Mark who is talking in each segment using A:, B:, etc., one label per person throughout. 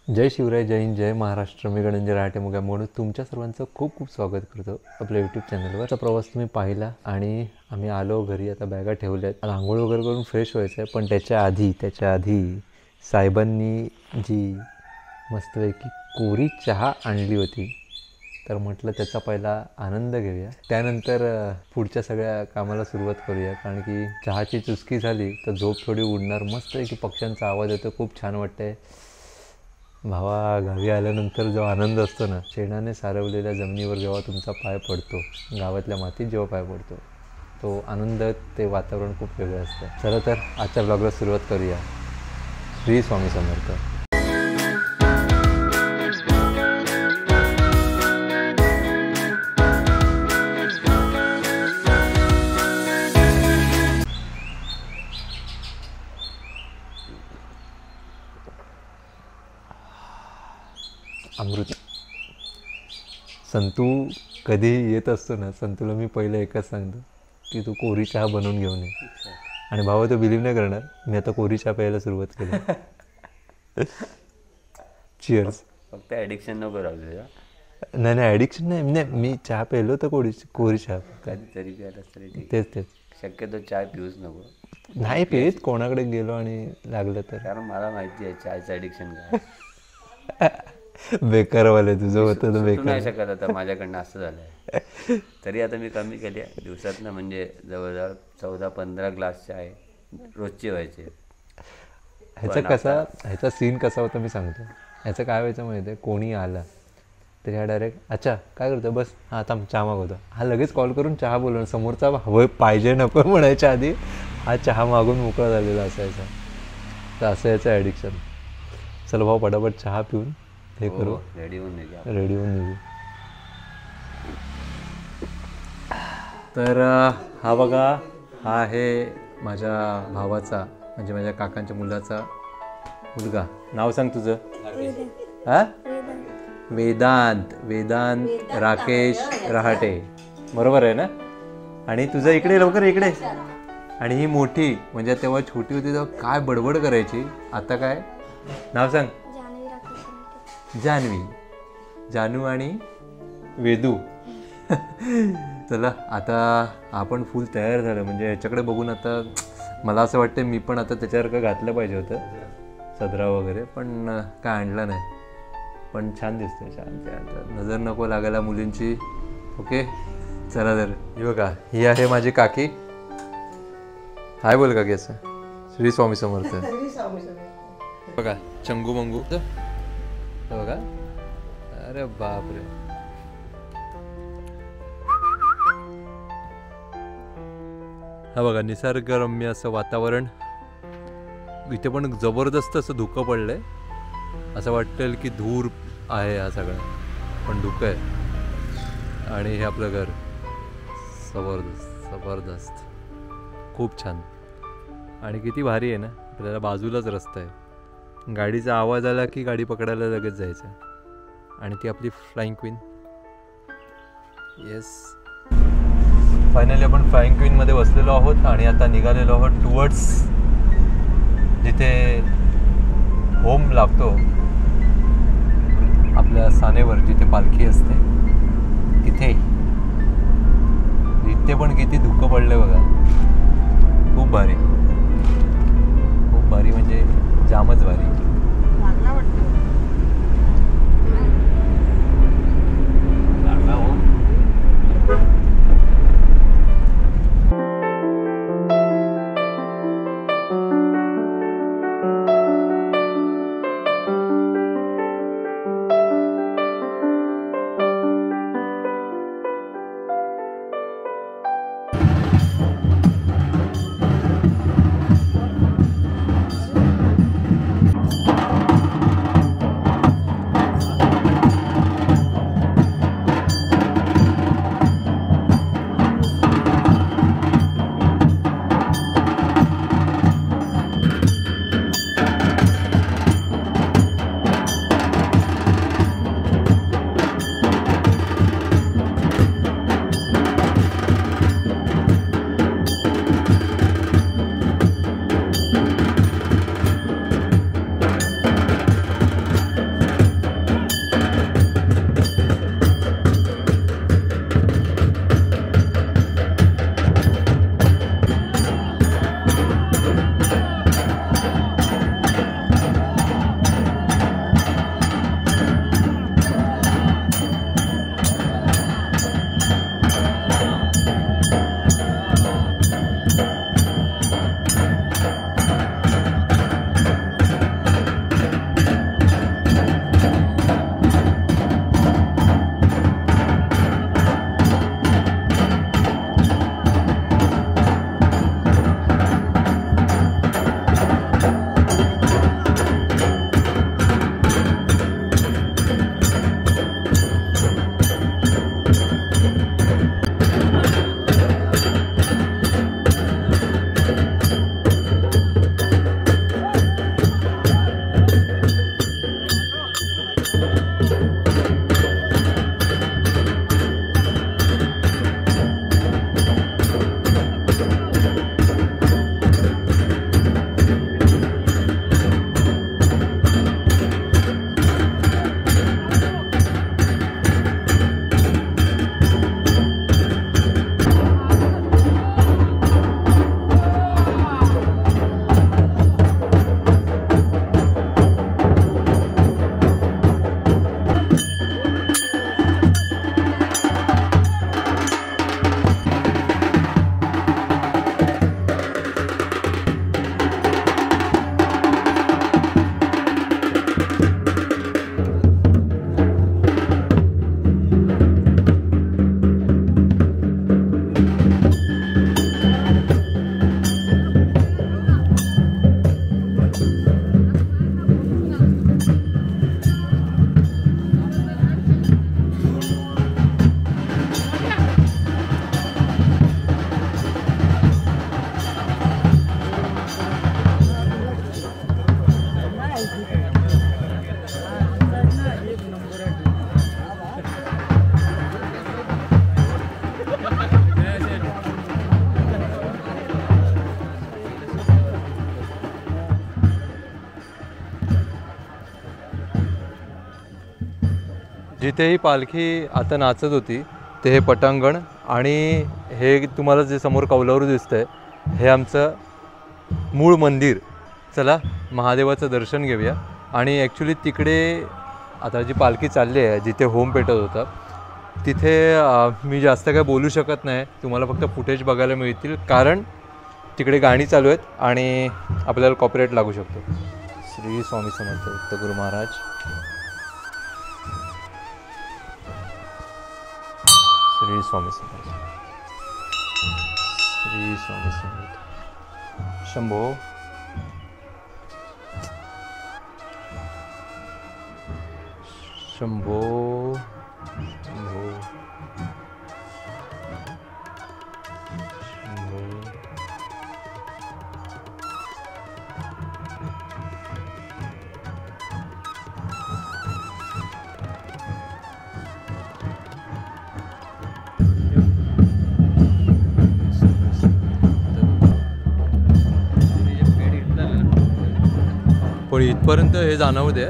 A: जय शिवराय, जय हिंद, जय महाराष्ट्र. मी गणंजय राहाटे मुगा म्हणून तुमच्या सर्वांचं खूप खूप स्वागत करतो आपल्या यूट्यूब चॅनलवर. आता प्रवास तुम्ही पाहिला आणि आम्ही आलो घरी. आता बॅगा ठेवल्यात. आता आंघोळ वगैरे करून फ्रेश व्हायचं आहे. पण त्याच्या आधी साहेबांनी जी मस्तपैकी कोरी चहा आणली होती, तर म्हटलं त्याचा पहिला आनंद घेऊया, त्यानंतर पुढच्या सगळ्या कामाला सुरुवात करूया. कारण की चहाची चुस्की झाली तर झोप थोडी उडणार. मस्त आहे की पक्ष्यांचा आवाज येतो, खूप छान वाटतंय. भावा, गावी आल्यानंतर जो आनंद असतो ना, शेणाने सारवलेल्या जमिनीवर जेव्हा तुमचा पाय पडतो, गावातल्या मातीत जेव्हा पाय पडतो, तो आनंद, ते वातावरण खूप वेगळं असतं. चला तर आजच्या ब्लॉगला सुरुवात करूया. श्री स्वामी समर्थ. अमृत. संतू कधी येत असतो ना, संतूला मी पहिलं एकच सांगतो की तू कोरी चहा बनवून घेऊन ये. आणि भावा, तो बिलीव्ह नाही करणार, मी आता कोरी चहा प्यायला सुरुवात केली. चिअर्स.
B: फक्त ॲडिक्शन नको राहू दे.
A: नाही, ॲडिक्शन नाही, मी चहा प्यायलो तर कोरी चहा.
B: कधीतरी प्यायलास तरी ठीक.
A: तेच
B: शक्यतो चाय पिऊच नको.
A: नाही पेत, कोणाकडे गेलो आणि लागलं तर.
B: कारण मला माहिती आहे चायचं ॲडिक्शन काय.
A: बेकारवाले तुझं होतं तर
B: तू नाही शकत आता माझ्याकडनं असं झालं आहे. तरी आता मी कमी केली आहे. दिवसातनं म्हणजे जवळजवळ 14-15 ग्लास चाय रोजचे व्हायचे.
A: ह्याचा सीन कसा होता मी सांगतो. ह्याचं काय व्हायचं माहिती आहे, कोणी आला तर ह्या डायरेक्ट, अच्छा काय करतो, बस हां आता चहा मागवतो. हा लगेच कॉल करून चहा बोलवणं. समोरचा हवं पाहिजे नको म्हणायच्या आधी हा चहा मागून मोकळा झालेला असायचा. तर असं याचं ॲडिक्शन. चल भाऊ, पटापट चहा पिऊन हे करू,
B: रेडी होऊन
A: निघू. तर हा बघा, हा आहे माझ्या भावाचा, म्हणजे माझ्या काकांच्या मुलाचा मुलगा. नाव सांग तुझं. हा, वेदांत राकेश रहाटे, बरोबर आहे ना. आणि तुझं इकडे, लवकर इकडे. आणि ही मोठी, म्हणजे तेव्हा छोटी होती तेव्हा काय बडबड करायची. आता काय नाव सांग. जानू आणि वेदू. चला आता आपण फुल तयार झालं. म्हणजे ह्याच्याकडे बघून आता मला असं वाटतं मी पण आता त्याच्यासारखं घातलं पाहिजे होतं, सदरा वगैरे, पण काय आणलं नाही. पण छान दिसतंय, छान. नजर नको लागायला मुलींची. ओके, चला तर. ही बघा, ही आहे माझी काकी. हाय बोल काकी. असं श्री स्वामी समर्थ. बघा चंगू मंगू बघा. अरे बापरे. हा बघा, निसर्गरम्य असं वातावरण. इथे पण जबरदस्त असं धुकं पडलंय. असं वाटेल की धूर आहे हा सगळा, पण धुकं आहे. आणि हे आपलं घर जबरदस्त, खूप छान. आणि किती भारी आहे ना, आपल्याला बाजूलाच रस्ता आहे. गाडीचा आवाज आला की गाडी पकडायला लगेच जायचं. आणि ती आपली फ्लाइंग क्वीन. येस, फायनली आपण फ्लाइंग क्वीनमध्ये बसलेलो आहोत आणि आता निघालेलो आहोत टुवर्ड्स जिथे होम लागतो आपल्या सानेवर, जिथे पालखी असते तिथे. इथे पण किती धुकं पडलं बघा. खूप भारी, खूप भारी, म्हणजे जामच भारी. जिथे ही पालखी आता नाचत होती ते हे पटांगण आणि हे तुम्हाला जे समोर कौलारू दिसतंय हे आमचं मूळ मंदिर. चला महादेवाचं दर्शन घेऊया. आणि ॲक्च्युली तिकडे आता जी पालखी चालली आहे जिथे होम पेटत होता तिथे मी जास्त काय बोलू शकत नाही. तुम्हाला फक्त फुटेज बघायला मिळतील कारण तिकडे गाणी चालू आहेत आणि आपल्याला कॉपीराईट लागू शकतो. श्री स्वामी समर्थ दत्त गुरु महाराज. श्री स्वामी समर्थ. श्री स्वामी समर्थ. शंभो. शंभो. शंभो. शंभो. पण इथपर्यंत हे जाणवू दे.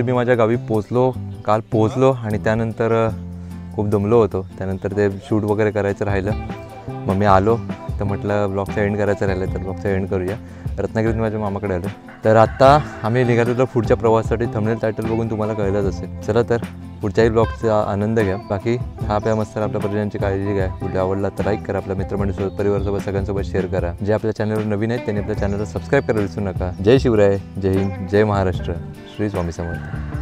A: मी माझ्या गावी काल पोचलो आणि त्यानंतर खूप दमलो होतो. त्यानंतर ते शूट वगैरे करायचं राहिलं. मग मी आलो तर म्हटलं ब्लॉगचा एंड करायचं राहिलं तर ब्लॉगचा एंड करूया. रत्नागिरीत माझ्या मामाकडे आलो. तर आत्ता आम्ही निघालेलो पुढच्या प्रवासासाठी. थंबनेल टायटल बघून तुम्हाला कळलंच असेल. चला तर पुढच्याही ब्लॉगचा आनंद घ्या. बाकी हा प्या मस्त आपल्या परिवारांची काळजी घ्या. व्हिडिओ आवडला तर लाईक करा. आपल्या मित्रमंडळीसोबत परिवारासोबत सगळ्यांसोबत शेअर करा. जे आपल्या चॅनलवर नवीन आहेत त्यांनी आपल्या चॅनलला सबस्क्राईब करायला विसरू नका. जय शिवराय, जय हिंद, जय महाराष्ट्र, श्री स्वामी समर्थ.